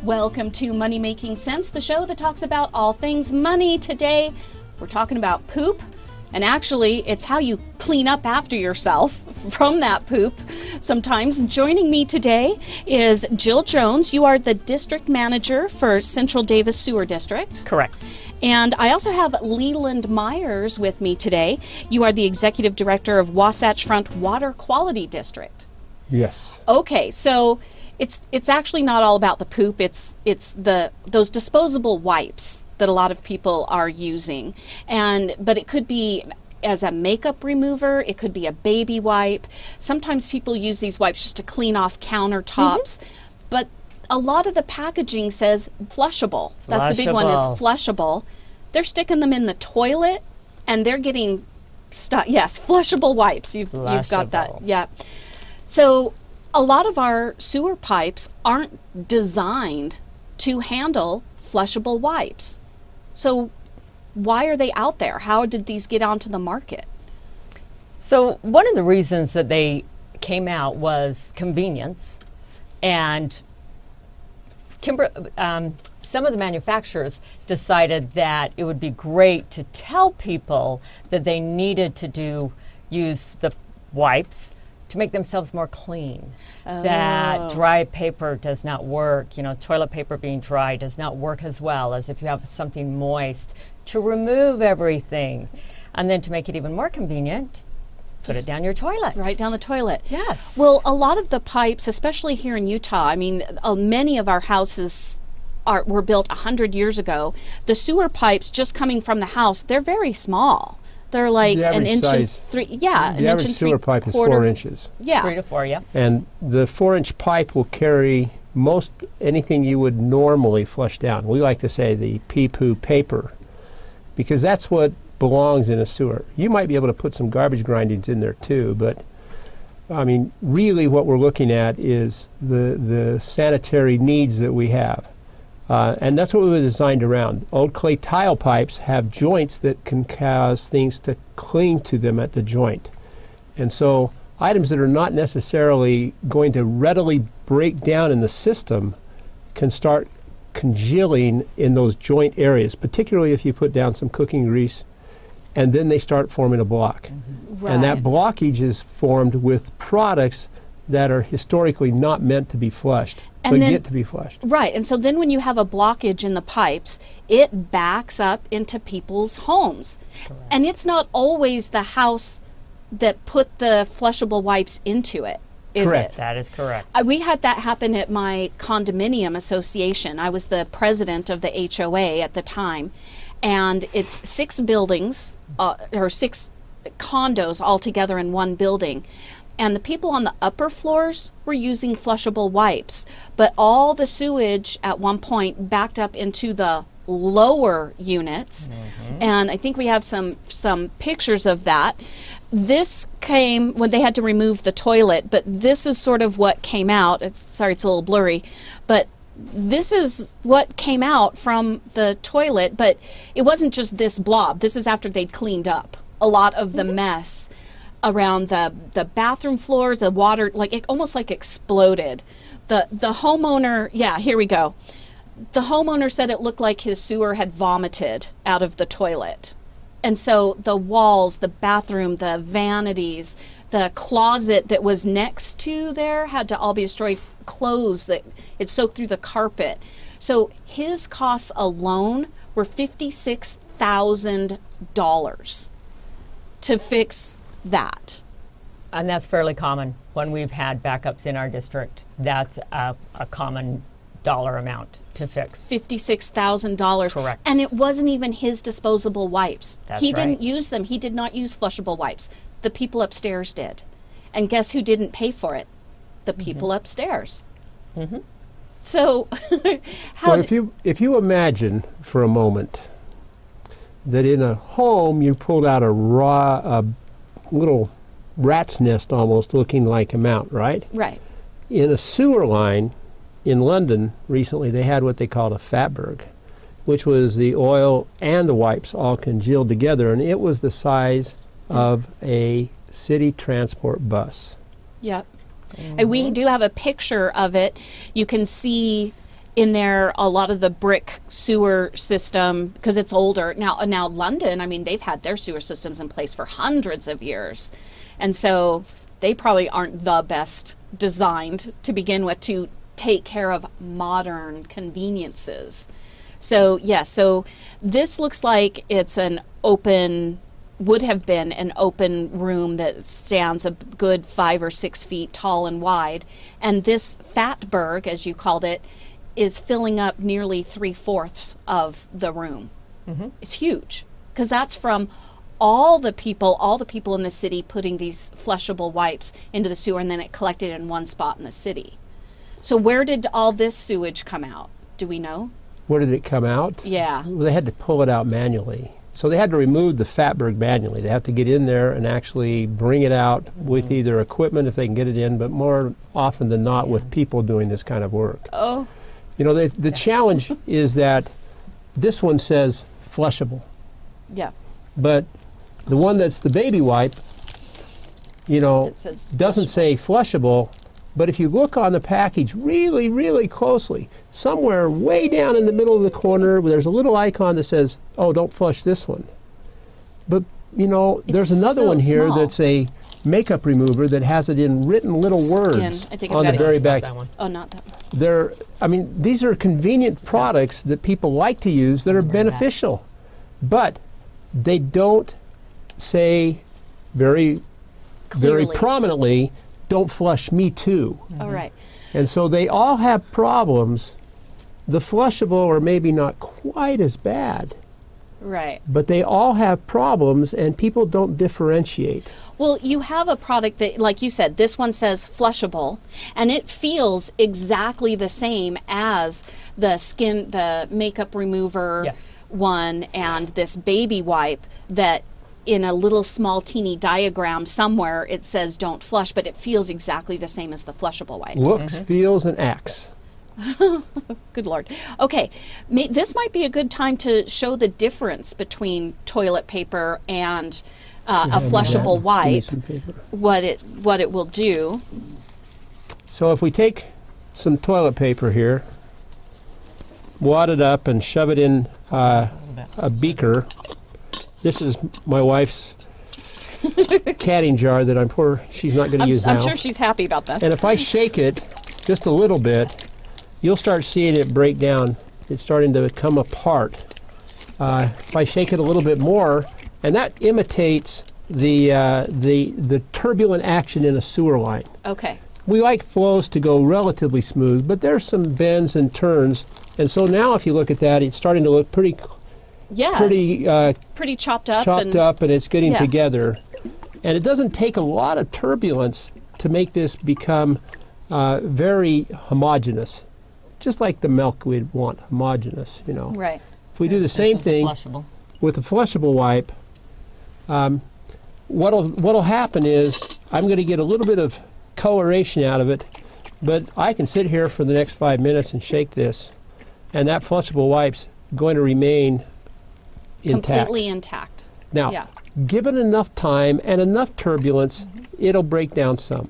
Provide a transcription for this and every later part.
Welcome to Money Making Sense, the show that talks about all things money. Today, we're talking about poop, and actually, it's how you clean up after yourself from that poop. Sometimes joining me today is Jill Jones. You are the district manager for Central Davis Sewer District. Correct. And I also have Leland Myers with me today. You are the executive director of Wasatch Front Water Quality District. Yes. Okay, so it's actually not all about the poop. It's those disposable wipes that a lot of people are using, but it could be as a makeup remover. It could be a baby wipe. Sometimes people use these wipes just to clean off countertops, but a lot of the packaging says flushable. That's the big one, is flushable. They're sticking them in the toilet, and they're getting stuck. Yes, flushable wipes. You've got that. Yeah. So a lot of our sewer pipes aren't designed to handle flushable wipes. So why are they out there? How did these get onto the market? So one of the reasons that they came out was convenience, and some of the manufacturers decided that it would be great to tell people that they needed to use the wipes to make themselves more clean. That dry paper does not work. Toilet paper being dry does not work as well as if you have something moist to remove everything. And then to make it even more convenient, put it down your toilet. Right down the toilet. Yes. Well, a lot of the pipes, especially here in Utah, I mean, many of our houses were built 100 years ago. The sewer pipes just coming from the house, they're very small. They're like an inch and three. Yeah, the average sewer pipe is 4 inches. Yeah, 3 to 4. Yeah. And the 4-inch pipe will carry most anything you would normally flush down. We like to say the pee-poo paper, because that's what belongs in a sewer. You might be able to put some garbage grindings in there too, but I mean, really what we're looking at is the sanitary needs that we have. And that's what we were designed around. Old clay tile pipes have joints that can cause things to cling to them at the joint. And so items that are not necessarily going to readily break down in the system can start congealing in those joint areas, particularly if you put down some cooking grease, and then they start forming a block. Mm-hmm. Right. And that blockage is formed with products that are historically not meant to be flushed, but get to be flushed. Right, and so then when you have a blockage in the pipes, it backs up into people's homes. Correct. And it's not always the house that put the flushable wipes into it, is Correct. it? That is correct. We had that happen at my condominium association. I was the president of the HOA at the time, and it's 6 buildings, or 6 condos all together in one building. And the people on the upper floors were using flushable wipes, but all the sewage at one point backed up into the lower units. Mm-hmm. And I think we have some pictures of that. This came when they had to remove the toilet, but this is sort of what came out. Sorry, it's a little blurry, but this is what came out from the toilet, but it wasn't just this blob. This is after they'd cleaned up a lot of the mess around the bathroom floors. The water, almost exploded. The homeowner, here we go. The homeowner said it looked like his sewer had vomited out of the toilet. And so the walls, the bathroom, the vanities, the closet that was next to there had to all be destroyed. Clothes that it soaked through the carpet. So his costs alone were $56,000 to fix that. And that's fairly common. When we've had backups in our district, that's a common dollar amount to fix. $56,000. Correct. And it wasn't even his disposable wipes. That's he right. didn't use them. He did not use flushable wipes. The people upstairs did. And guess who didn't pay for it? The people upstairs. Mm-hmm. So if you imagine for a moment that in a home you pulled out a little rat's nest almost looking like amount, right? Right. In a sewer line in London recently, they had what they called a fatburg, which was the oil and the wipes all congealed together, and it was the size of a city transport bus. Yep. And we do have a picture of it. You can see in there, a lot of the brick sewer system, because it's older. Now London, I mean, they've had their sewer systems in place for hundreds of years. And so they probably aren't the best designed to begin with to take care of modern conveniences. So, yes, so this looks like it's would have been an open room that stands a good 5 or 6 feet tall and wide. And this fatburg, as you called it, is filling up nearly 3/4 of the room. Mm-hmm. It's huge, because that's from all the people in the city putting these flushable wipes into the sewer, and then it collected in one spot in the city. So where did all this sewage come out? Do we know? Where did it come out? Yeah. Well, they had to pull it out manually. So they had to remove the fatberg manually. They have to get in there and actually bring it out with either equipment if they can get it in, but more often than not with people doing this kind of work. Oh. You know, the challenge is that this one says flushable, Yeah. but the one that's the baby wipe, you know, It says doesn't say flushable, but if you look on the package really, really closely, somewhere way down in the middle of the corner, there's a little icon that says, oh, don't flush this one. But, you know, there's It's another so one here small. that's a makeup remover that has it in written little words I think I've on got the it. very Not back. that one. Oh, not that one. These are convenient products that people like to use that are beneficial, but they don't say very Clearly. prominently, don't flush me too. All right. And so they all have problems. The flushable are maybe not quite as bad, Right. but they all have problems, and people don't differentiate. Well, you have a product that, like you said, this one says flushable, and it feels exactly the same as the makeup remover Yes. one and this baby wipe that in a little small teeny diagram somewhere it says don't flush, but it feels exactly the same as the flushable wipes. Looks, feels, and acts. Good Lord. Okay, this might be a good time to show the difference between toilet paper and a flushable Give me wipe, some paper. what it will do. So if we take some toilet paper here, wad it up and shove it in a beaker. This is my wife's catting jar that she's not going to use now. I'm sure she's happy about this. And if I shake it just a little bit, you'll start seeing it break down. It's starting to come apart. If I shake it a little bit more, and that imitates the turbulent action in a sewer line. Okay. We like flows to go relatively smooth, but there's some bends and turns. And so now if you look at that, it's starting to look pretty Yeah. Pretty chopped up. and it's getting Yeah. together. And it doesn't take a lot of turbulence to make this become very homogeneous. Just like the milk we'd want homogeneous, you know. Right. If we do the same This is a thing flushable. with the flushable wipe, what'll happen is I'm going to get a little bit of coloration out of it, but I can sit here for the next 5 minutes and shake this, and that flushable wipe's going to remain intact. Completely intact. Now, Yeah. given enough time and enough turbulence, it'll break down some.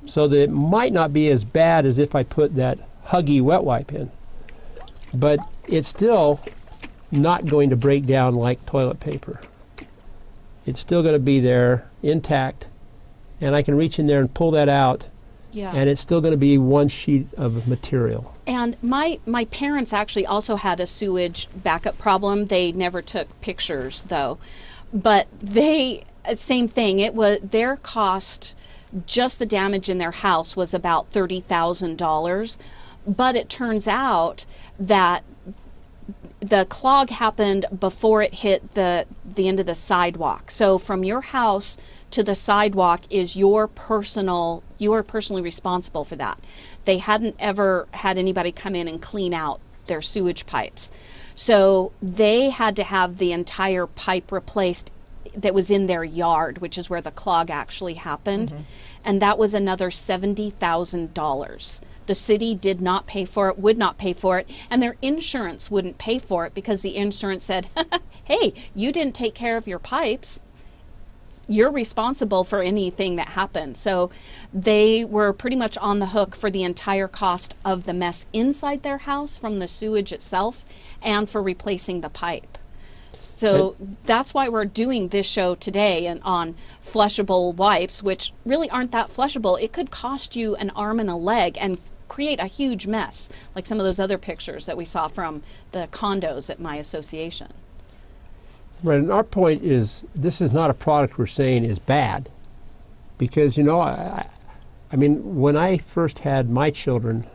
So that it might not be as bad as if I put that huggy wet wipe in. But it's still not going to break down like toilet paper. It's still going to be there intact, and I can reach in there and pull that out, Yeah. and it's still going to be one sheet of material. And my parents actually also had a sewage backup problem. They never took pictures though, but same thing. It was their cost. Just the damage in their house was about $30,000, but it turns out that the clog happened before it hit the end of the sidewalk. So from your house to the sidewalk is you are personally responsible for that. They hadn't ever had anybody come in and clean out their sewage pipes. So they had to have the entire pipe replaced that was in their yard, which is where the clog actually happened. Mm-hmm. And that was another $70,000. The city did not pay for it, would not pay for it, and their insurance wouldn't pay for it because the insurance said, hey, you didn't take care of your pipes. you're responsible for anything that happened. So they were pretty much on the hook for the entire cost of the mess inside their house from the sewage itself and for replacing the pipe. So that's why we're doing this show today and on flushable wipes, which really aren't that flushable. It could cost you an arm and a leg and create a huge mess, like some of those other pictures that we saw from the condos at my association. Right, and our point is this is not a product we're saying is bad, because I mean, when I first had my children,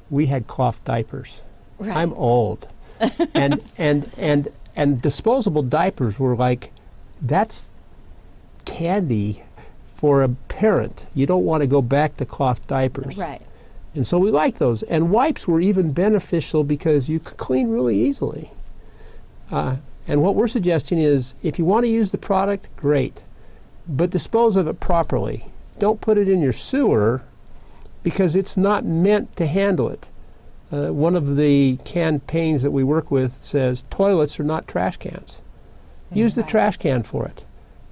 we had cloth diapers. Right. I'm old, and disposable diapers were like, that's candy for a parent. You don't want to go back to cloth diapers. Right. And so we like those. And wipes were even beneficial because you could clean really easily. And what we're suggesting is, if you want to use the product, great, but dispose of it properly. Don't put it in your sewer because it's not meant to handle it. One of the campaigns that we work with says toilets are not trash cans. Use the trash can for it.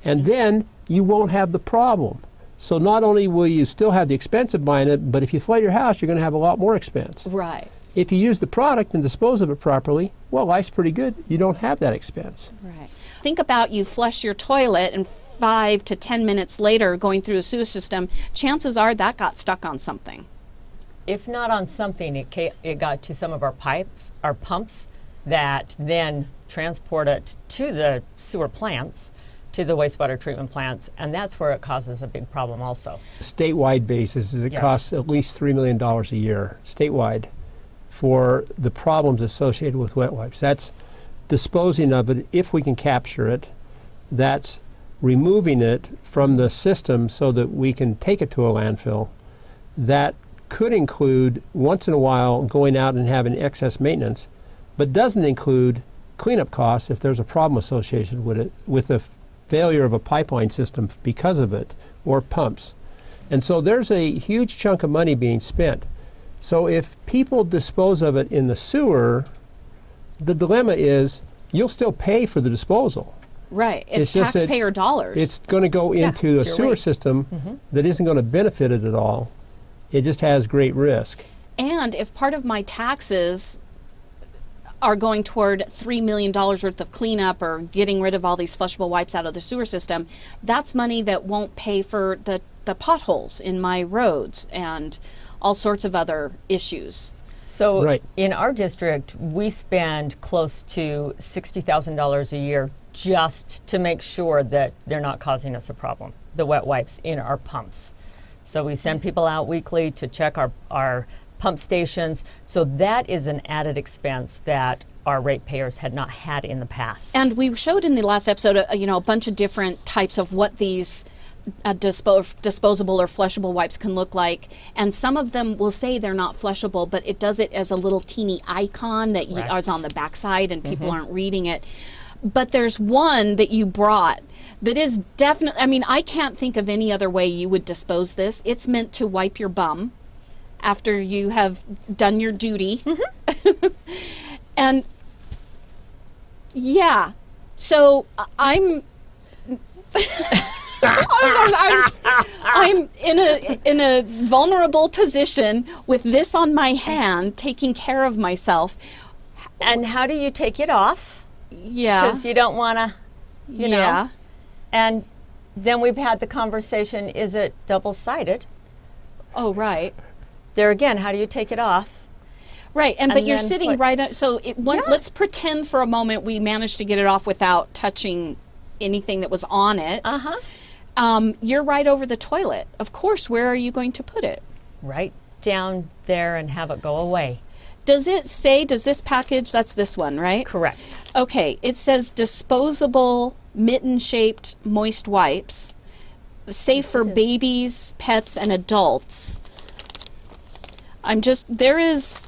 And then you won't have the problem. So not only will you still have the expense of buying it, but if you flood your house, you're going to have a lot more expense. Right. If you use the product and dispose of it properly, well, life's pretty good. You don't have that expense. Right. Think about you flush your toilet and 5 to 10 minutes later going through a sewer system, chances are that got stuck on something. If not on something, it got to some of our pipes, our pumps, that then transport it to the sewer plants, to the wastewater treatment plants, and that's where it causes a big problem also. Statewide basis is it Yes. costs at least $3 million a year, statewide, for the problems associated with wet wipes. That's disposing of it if we can capture it. That's removing it from the system so that we can take it to a landfill. That could include, once in a while, going out and having excess maintenance, but doesn't include cleanup costs if there's a problem associated with it, with the failure of a pipeline system because of it, or pumps. And so there's a huge chunk of money being spent. So if people dispose of it in the sewer, the dilemma is you'll still pay for the disposal. Right. It's just that taxpayer dollars. It's going to go into a it's your sewer rate. system that isn't going to benefit it at all. It just has great risk. And if part of my taxes are going toward $3 million worth of cleanup or getting rid of all these flushable wipes out of the sewer system, that's money that won't pay for the potholes in my roads and all sorts of other issues. So Right. in our district, we spend close to $60,000 a year just to make sure that they're not causing us a problem, the wet wipes in our pumps. So we send people out weekly to check our pump stations. So that is an added expense that our ratepayers had not had in the past. And we showed in the last episode, a bunch of different types of what these disposable or flushable wipes can look like. And some of them will say they're not flushable, but it does it as a little teeny icon that is on the backside and people aren't reading it. But there's one that you brought that is definitely, I mean, I can't think of any other way you would dispose this. It's meant to wipe your bum after you have done your duty. And yeah, so I'm I'm in a vulnerable position with this on my hand, taking care of myself. And how do you take it off? Yeah. Because you don't want to, you know. Yeah. And then we've had the conversation, is it double-sided? Oh, right. There again, how do you take it off? Right, but And you're then sitting put- right on, so let's pretend for a moment we managed to get it off without touching anything that was on it. You're right over the toilet. Of course, where are you going to put it? Right down there and have it go away. Does it say, does this package, that's this one, right? Correct. Okay, it says disposable mitten-shaped moist wipes, safe for babies, pets, and adults. There is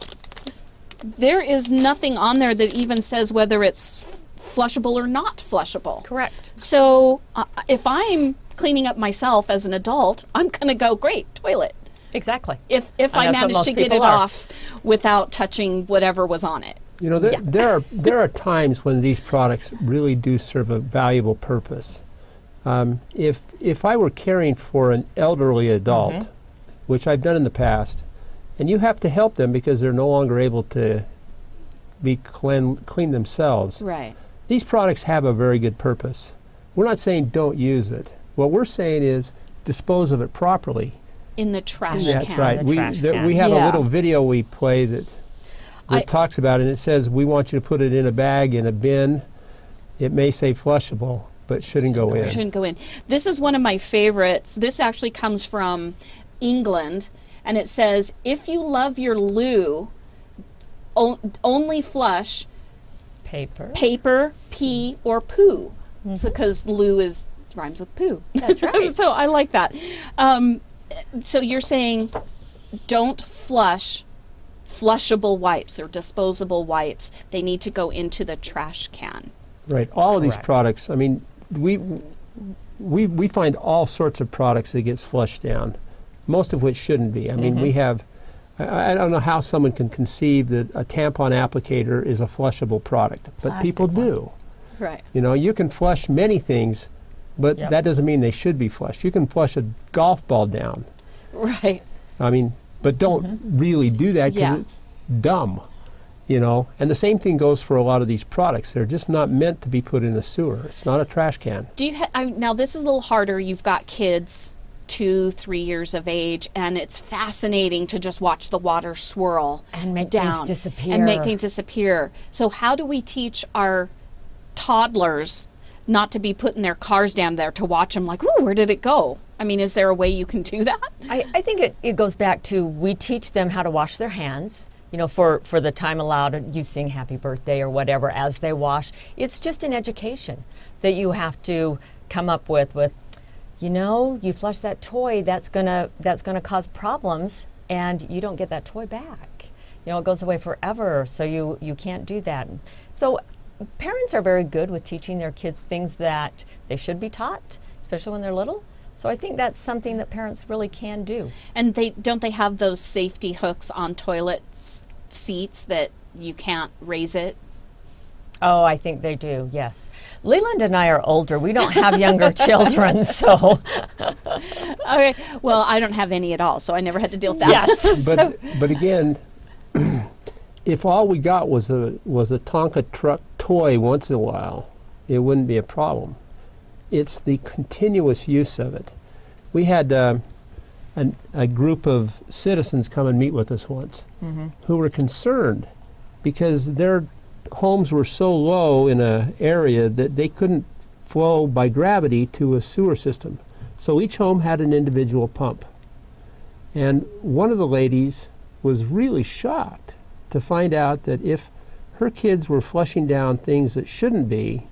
nothing on there that even says whether it's flushable or not flushable. Correct. So if I'm cleaning up myself as an adult, I'm going to go, great, toilet. Exactly. If And I that's what manage most to get people it are. off without touching whatever was on it. You know, there are times when these products really do serve a valuable purpose. If I were caring for an elderly adult, which I've done in the past, and you have to help them because they're no longer able to be clean themselves. Right. These products have a very good purpose. We're not saying don't use it. What we're saying is dispose of it properly. In the trash can. That's right. The trash can. We have a Yeah. little video we play that talks about it, and it says we want you to put it in a bag, in a bin. It may say flushable, but shouldn't go in. Shouldn't go in. This is one of my favorites. This actually comes from England, and it says, if you love your loo, only flush Paper. paper, pee, or poo. Because loo rhymes with poo. That's right. So I like that. So you're saying don't flush flushable wipes or disposable wipes. They need to go into the trash can. Right. All of these Correct. products, I mean, we find all sorts of products that gets flushed down, most of which shouldn't be. I mean, we have, I don't know how someone can conceive that a tampon applicator is a flushable product, but people Plastic do. Right. You know, you can flush many things, but Yep. that doesn't mean they should be flushed. You can flush a golf ball down. Right. I mean, but don't really do that because Yeah. it's dumb. You know, and the same thing goes for a lot of these products. They're just not meant to be put in a sewer. It's not a trash can. Do you now this is a little harder. You've got kids 2, 3 years of age, and it's fascinating to just watch the water swirl And make down things disappear. and make things disappear. So how do we teach our toddlers not to be putting their cars down there to watch them like, ooh, where did it go? I mean, is there a way you can do that? I think it goes back to we teach them how to wash their hands. You know, for the time allowed, you sing happy birthday or whatever as they wash. It's just an education that you have to come up with, you know, you flush that toy, that's gonna cause problems, and you don't get that toy back. You know, it goes away forever, so you can't do that. So parents are very good with teaching their kids things that they should be taught, especially when they're little. So I think that's something that parents really can do. And they have those safety hooks on toilet seats that you can't raise it? Oh, I think they do, yes. Leland and I are older. We don't have younger children, so. Okay. Well, I don't have any at all, so I never had to deal with that. Yes. But again, if all we got was a Tonka truck toy once in a while, it wouldn't be a problem. It's the continuous use of it. We had a group of citizens come and meet with us once who were concerned because their homes were so low in an area that they couldn't flow by gravity to a sewer system. So each home had an individual pump. And one of the ladies was really shocked to find out that if her kids were flushing down things that shouldn't be,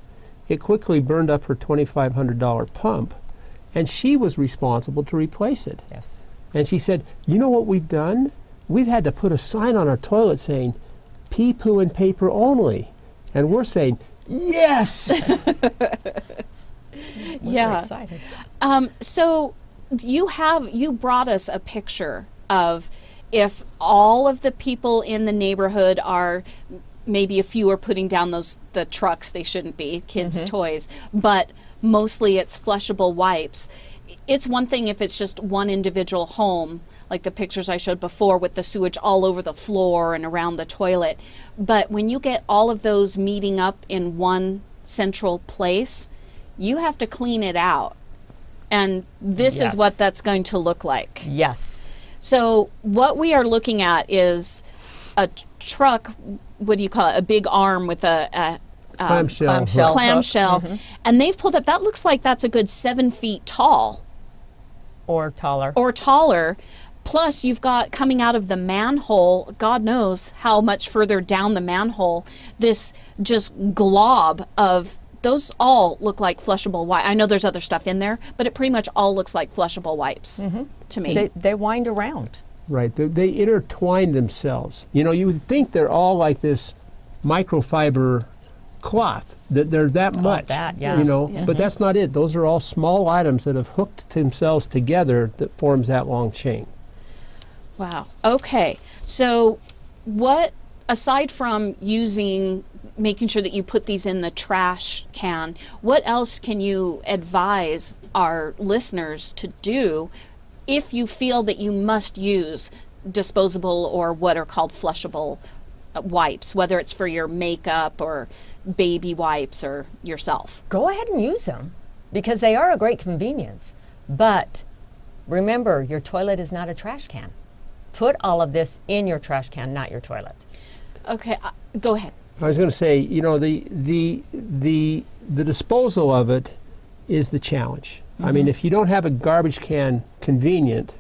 it quickly burned up her $2,500 pump, and she was responsible to replace it. Yes. And she said, you know what we've done? We've had to put a sign on our toilet saying, pee, poo, and paper only. And we're saying, yes! Yeah. Excited. So you brought us a picture of if all of the people in the neighborhood are, maybe a few are putting down the trucks they shouldn't be, kids' toys, but mostly it's flushable wipes. It's one thing if it's just one individual home, like the pictures I showed before with the sewage all over the floor and around the toilet. But when you get all of those meeting up in one central place, you have to clean it out. And this is what Yes. that's going to look like. Yes. So what we are looking at is a truck, what do you call it, a big arm with a Clamshell. clamshell, and they've pulled up, that looks like that's a good 7 feet tall Or taller. or taller. Plus you've got coming out of the manhole, God knows how much further down the manhole, this just glob of, those all look like flushable wipes. I know there's other stuff in there, but it pretty much all looks like flushable wipes to me. They wind around. Right. They intertwine themselves. You know, you would think they're all like this microfiber cloth, that they're that much. that, yes. You know, Yeah. but that's not it. Those are all small items that have hooked themselves together that forms that long chain. Wow. Okay. So what, aside from using making sure that you put these in the trash can. What else can you advise our listeners to do if you feel that you must use disposable or what are called flushable wipes, whether it's for your makeup or baby wipes or yourself? Go ahead and use them because they are a great convenience. But remember, your toilet is not a trash can. Put all of this in your trash can, not your toilet. Okay, go ahead. I was going to say, the disposal of it is the challenge. I mean, if you don't have a garbage can convenient,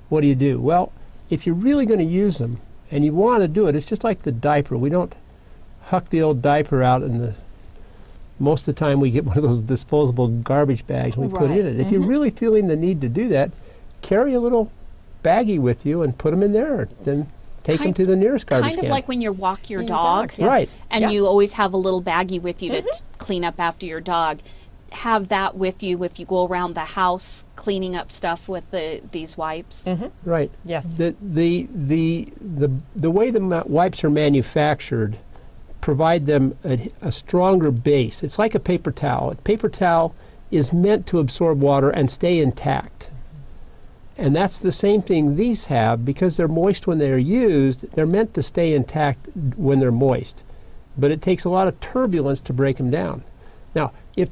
what do? Well, if you're really going to use them and you want to do it, it's just like the diaper. We don't huck the old diaper out most of the time we get one of those disposable garbage bags and we put it in it. If you're really feeling the need to do that, carry a little baggie with you and put them in there. Then take them to the nearest garbage can. Kind of like when you walk your dog. Yes. Right. And you always have a little baggie with you to clean up after your dog. Have that with you if you go around the house cleaning up stuff with these wipes. Right. Yes. The way the wipes are manufactured provide them a stronger base. It's like a paper towel. A paper towel is meant to absorb water and stay intact. And that's the same thing these have because they're moist when they're used. They're meant to stay intact when they're moist. But it takes a lot of turbulence to break them down. Now, if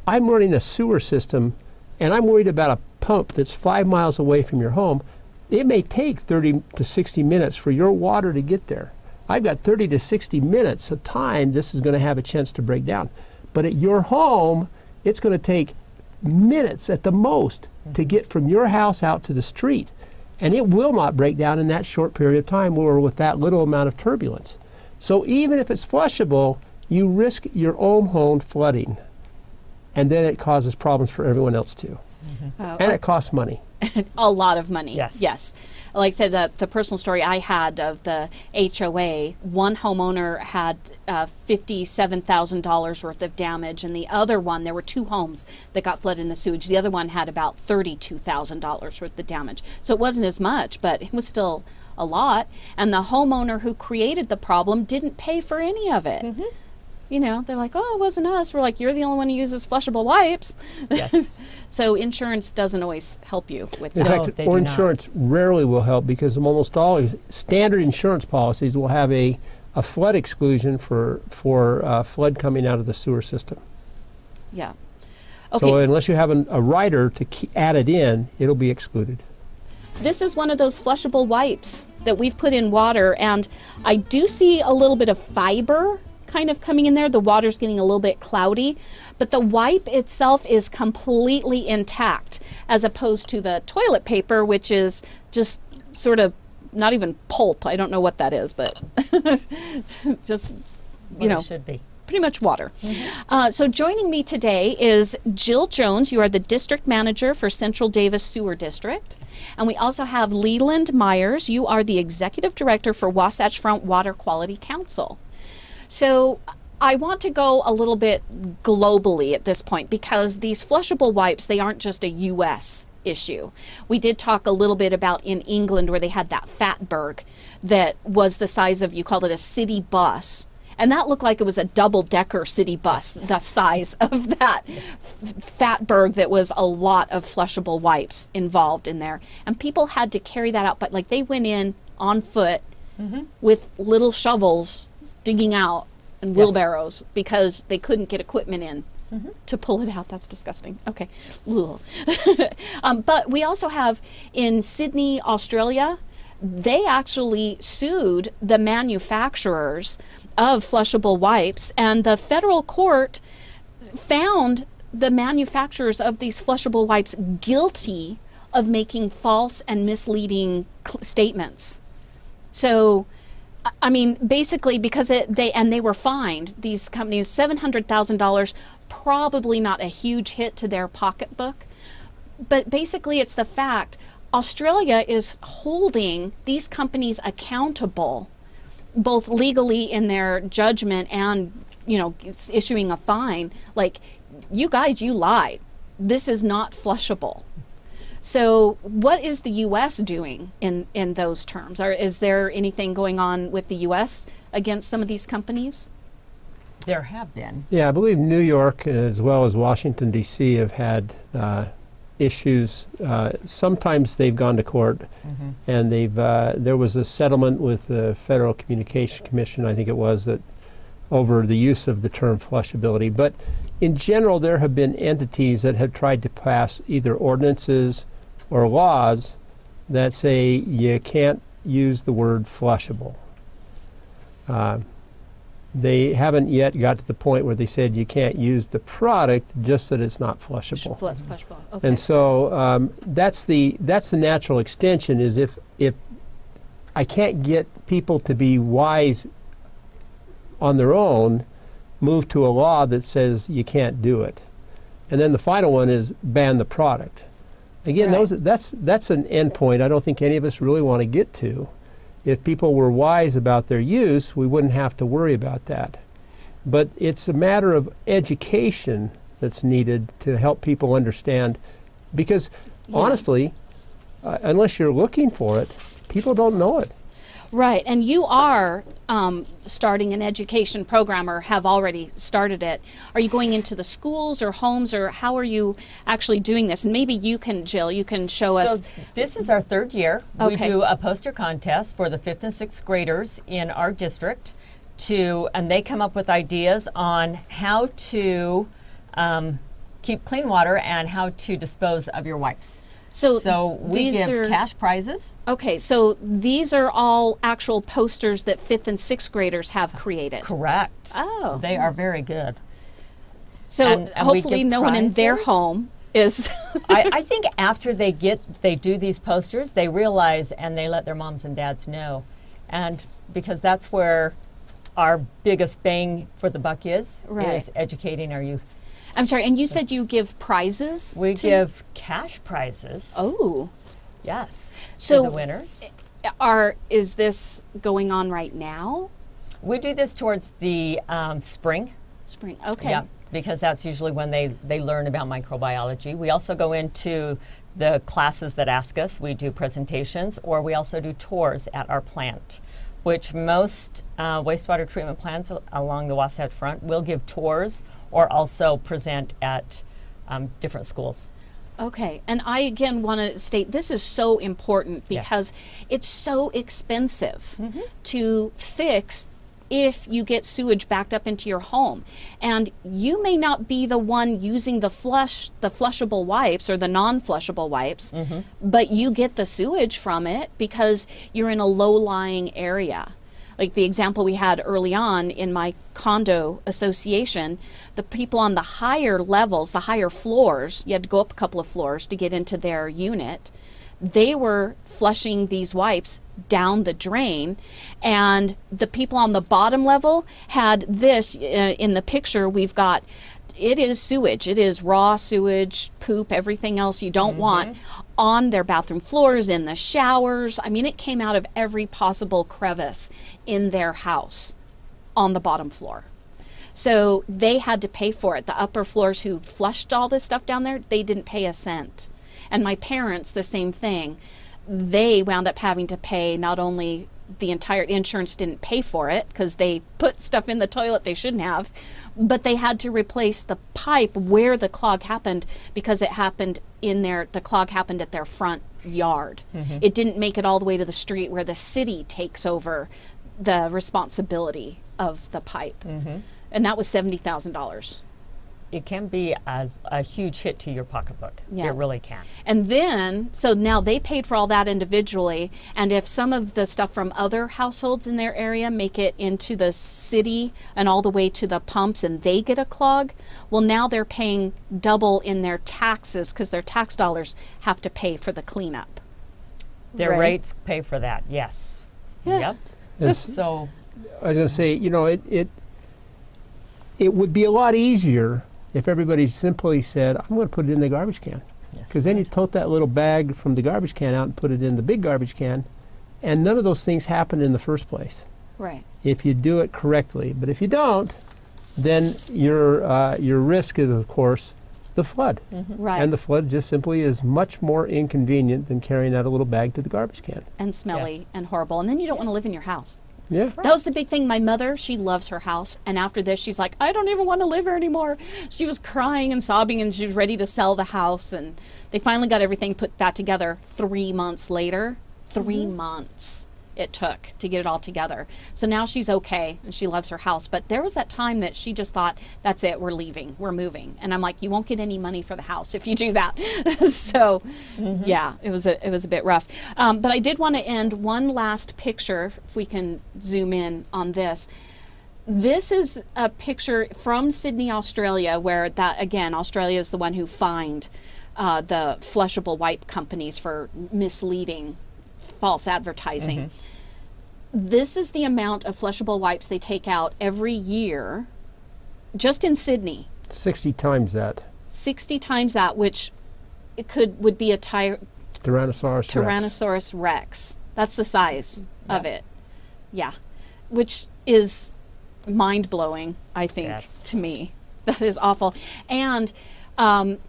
I'm running a sewer system and I'm worried about a pump that's 5 miles away from your home, it may take 30 to 60 minutes for your water to get there. I've got 30 to 60 minutes of time this is going to have a chance to break down. But at your home, it's going to take minutes at the most to get from your house out to the street. And it will not break down in that short period of time or with that little amount of turbulence. So even if it's flushable, you risk your own home flooding. And then it causes problems for everyone else too. And it costs money. A lot of money. Yes. Like I said, the personal story I had of the HOA, one homeowner had $57,000 worth of damage, and the other one, there were two homes that got flooded in the sewage. The other one had about $32,000 worth of damage. So it wasn't as much, but it was still a lot. And the homeowner who created the problem didn't pay for any of it. They're like, oh, it wasn't us. We're like, you're the only one who uses flushable wipes. Yes. So insurance doesn't always help you with In that. fact, they or do not. insurance rarely will help because almost all standard insurance policies will have a flood exclusion for flood coming out of the sewer system. Yeah. So Okay. unless you have a rider to add it in, it'll be excluded. This is one of those flushable wipes that we've put in water, and I do see a little bit of fiber kind of coming in there. The water's getting a little bit cloudy, but the wipe itself is completely intact as opposed to the toilet paper, which is just sort of not even pulp. I don't know what that is, but just, It should be. pretty much water. So joining me today is Jill Jones. You are the district manager for Central Davis Sewer District. And we also have Leland Myers. You are the executive director for Wasatch Front Water Quality Council. So I want to go a little bit globally at this point because these flushable wipes, they aren't just a U.S. issue. We did talk a little bit about in England where they had that fatburg that was the size of, you called it a city bus. And that looked like it was a double-decker city bus, the size of that fatburg that was a lot of flushable wipes involved in there. And people had to carry that out, but like they went in on foot with little shovels digging out and wheelbarrows because they couldn't get equipment in to pull it out. That's disgusting. Okay. But we also have in Sydney, Australia, they actually sued the manufacturers of flushable wipes, and the federal court found the manufacturers of these flushable wipes guilty of making false and misleading statements. So, I mean, basically, because they were fined, these companies, $700,000, probably not a huge hit to their pocketbook. But basically, it's the fact Australia is holding these companies accountable, both legally in their judgment and, issuing a fine. Like, you guys, you lied. This is not flushable. So what is the U.S. doing in those terms? Is there anything going on with the U.S. against some of these companies? There have been. Yeah, I believe New York as well as Washington, D.C. have had issues. Sometimes they've gone to court, and there was a settlement with the Federal Communications Commission, I think it was, that over the use of the term flushability. But in general, there have been entities that have tried to pass either ordinances or laws that say you can't use the word flushable. They haven't yet got to the point where they said you can't use the product, just that it's not flushable. Flushable. Okay. And so that's the natural extension. Is if I can't get people to be wise on their own, move to a law that says you can't do it, and then the final one is ban the product. Again, Right. that's an end point I don't think any of us really want to get to. If people were wise about their use, we wouldn't have to worry about that. But it's a matter of education that's needed to help people understand, because honestly, unless you're looking for it, people don't know it. Right, and you are starting an education program, or have already started it. Are you going into the schools or homes, or how are you actually doing this? And maybe you can, Jill, you can show us. So this is our third year. We Okay. do a poster contest for the 5th and 6th graders in our district, and they come up with ideas on how to keep clean water and how to dispose of your wipes. So we these give are, cash prizes. Okay, so these are all actual posters that 5th and 6th graders have created. Correct. Oh, They are very good. So and we hopefully give no one in their prizes. home is. I think after they do these posters, they realize and they let their moms and dads know. And because that's where our biggest bang for the buck is Right. educating our youth. I'm sorry, and you said you give prizes? We to- give cash prizes. Oh. Yes. So- to the winners. Is this going on right now? We do this towards the spring. Spring. Okay. Yeah, because that's usually when they learn about microbiology. We also go into the classes that ask us. We do presentations, or we also do tours at our plant, which most wastewater treatment plants along the Wasatch Front will give tours or also present at different schools. Okay, and I again want to state this is so important because it's so expensive to fix if you get sewage backed up into your home. And you may not be the one using the flushable wipes or the non-flushable wipes, but you get the sewage from it because you're in a low-lying area. Like the example we had early on in my condo association, the people on the higher levels, the higher floors, you had to go up a couple of floors to get into their unit. They were flushing these wipes down the drain, and the people on the bottom level had this in the picture we've got. It is sewage. It is raw sewage, poop, everything else you don't want on their bathroom floors, in the showers. I mean, it came out of every possible crevice in their house on the bottom floor. So they had to pay for it. The upper floors who flushed all this stuff down there, they didn't pay a cent. And my parents, the same thing. They wound up having to pay not only the entire insurance didn't pay for it because they put stuff in the toilet they shouldn't have, but they had to replace the pipe where the clog happened because it happened in the clog happened at their front yard. It didn't make it all the way to the street where the city takes over the responsibility of the pipe. And that was $70,000. It can be a huge hit to your pocketbook. Yeah. It really can. And then, so now they paid for all that individually, and if some of the stuff from other households in their area make it into the city and all the way to the pumps and they get a clog, well, now they're paying double in their taxes because their tax dollars have to pay for the cleanup. Their Right. rates pay for that, yes. Yeah. Yep. And So I was going to say, it would be a lot easier if everybody simply said, I'm going to put it in the garbage can. yes, Because then you tote that little bag from the garbage can out and put it in the big garbage can, and none of those things happen in the first place Right. if you do it correctly. But if you don't, then your risk is, of course, the flood. Right. And the flood just simply is much more inconvenient than carrying out a little bag to the garbage can. And smelly Yes. and horrible. And then you don't want to live in your house. Yeah. That was the big thing. My mother, she loves her house. And after this, she's like, I don't even want to live here anymore. She was crying and sobbing, and she was ready to sell the house. And they finally got everything put back together 3 months later. 3 months it took to get it all together. So now she's okay, and she loves her house. But there was that time that she just thought, that's it, we're leaving, we're moving. And I'm like, you won't get any money for the house if you do that. So yeah, it was a bit rough. But I did want to end one last picture, if we can zoom in on this. This is a picture from Sydney, Australia, where Australia is the one who fined the Flushable wipe companies for misleading false advertising. This is the amount of Flushable wipes they take out every year, just in Sydney. 60 times that. 60 times that, which would be a Tyrannosaurus Rex. That's the size of it. Yeah. Which is mind-blowing, I think, to me. That is awful. And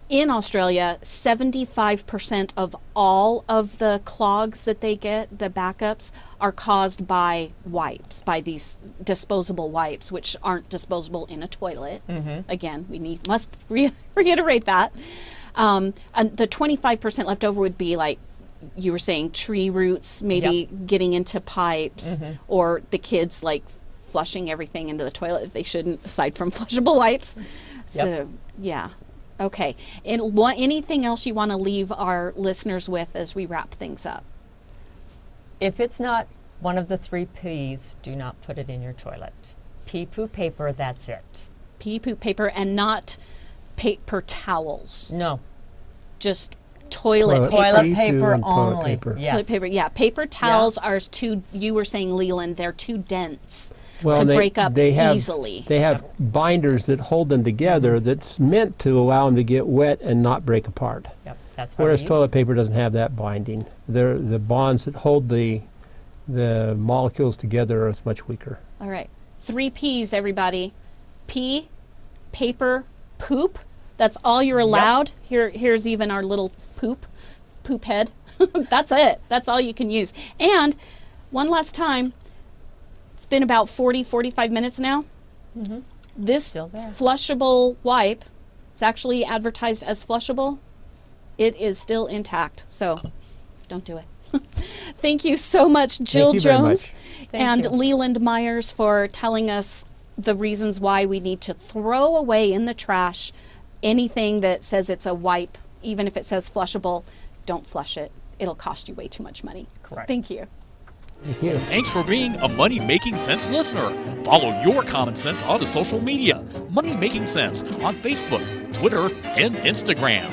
in Australia, 75% of all of the clogs that they get, the backups, are caused by wipes, by these disposable wipes, which aren't disposable in a toilet. Again, must reiterate that. And the 25% left over would be, like you were saying, tree roots, maybe getting into pipes, or the kids like flushing everything into the toilet that they shouldn't, aside from Flushable wipes. So, yeah. Okay. And anything else you want to leave our listeners with as we wrap things up? If it's not one of the 3 P's, do not put it in your toilet. Pee, poo, paper, that's it. Pee, poop, paper, and not paper towels. No. Just toilet paper. Toilet paper and only. toilet paper. Yes. Toilet paper, yeah. Paper towels are too, you were saying, Leland, they're too dense to and break up easily. They have binders that hold them together that's meant to allow them to get wet and not break apart. Yep, that's what Whereas toilet paper doesn't have that binding. The bonds that hold the molecules together are much weaker. All right. 3 P's, everybody. Pee, paper, poop. That's all you're allowed. Here's even our little poop head. That's it. That's all you can use. And one last time, it's been about 45 minutes now. This Flushable wipe, it's actually advertised as Flushable. It is still intact, so don't do it. Thank you so much, Jill Jones and Leland Myers, for telling us the reasons why we need to throw away in the trash anything that says it's a wipe. Even if it says Flushable, don't flush it. It'll cost you way too much money. Correct. Thank you. Thank you. Thanks for being a Money Making Sense listener. Follow your common sense onto social media. Money Making Sense on Facebook, Twitter, and Instagram.